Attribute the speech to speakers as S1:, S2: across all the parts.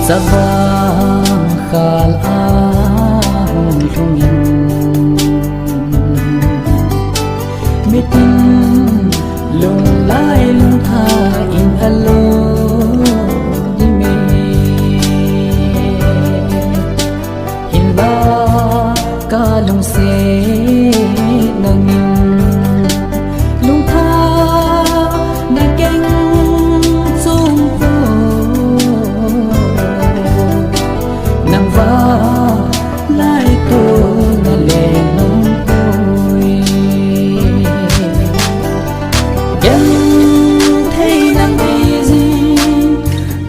S1: Sabang khal ahong lungin Mitin lung lai lung tha in alo di me In ba ka lung se nangin lung tha na keng chung po nang va lai to na le nong poi gen thei nang easy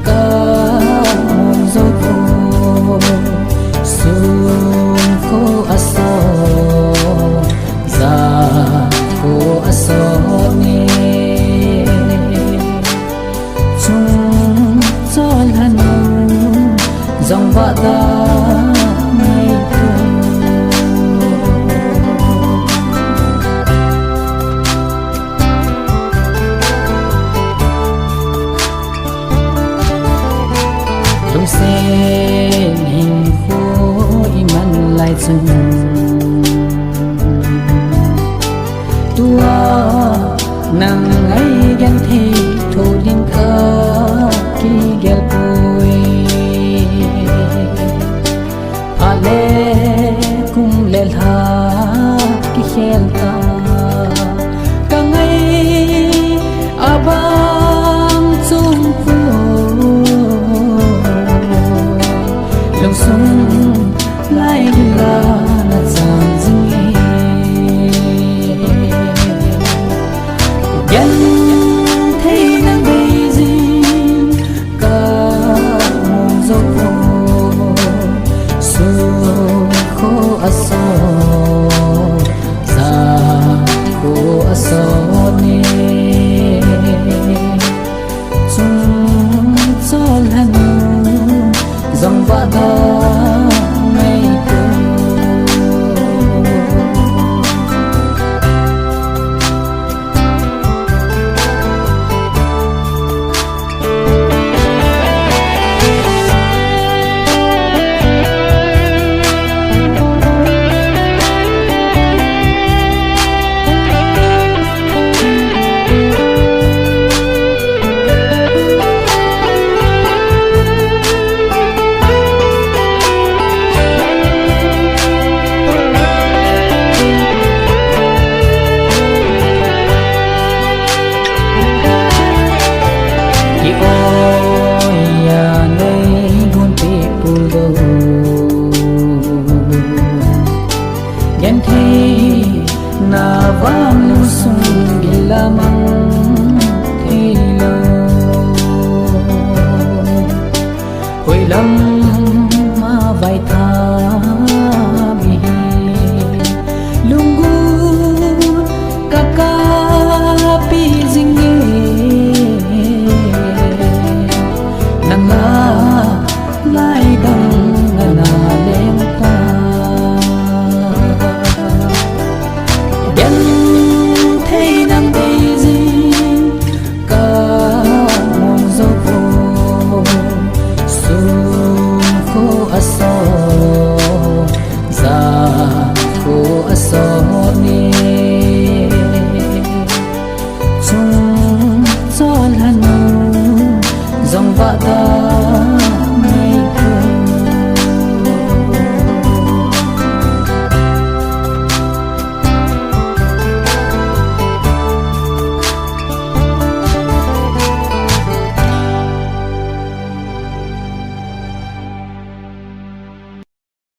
S1: ka mon zo ko sum ko aso za ko aso ne chung chol hanu dòng vợ ta ngày thường lung sen hình phố iman lại dừng tua nàng ấy ghen thi thô liên khơ kỳ ghel bùi ale kum lel ha ki khel ta ka ngai abang chung pu lung sum lai la na chang jing gen thei nang beijing ka mong zo ko aso za ko aso ne chung chol hanu dòng va da mai tu gen thi na vang lu sung gilamang thi lo hoi lam ma vai tha bi lungu kaka pi jing nang la lai dang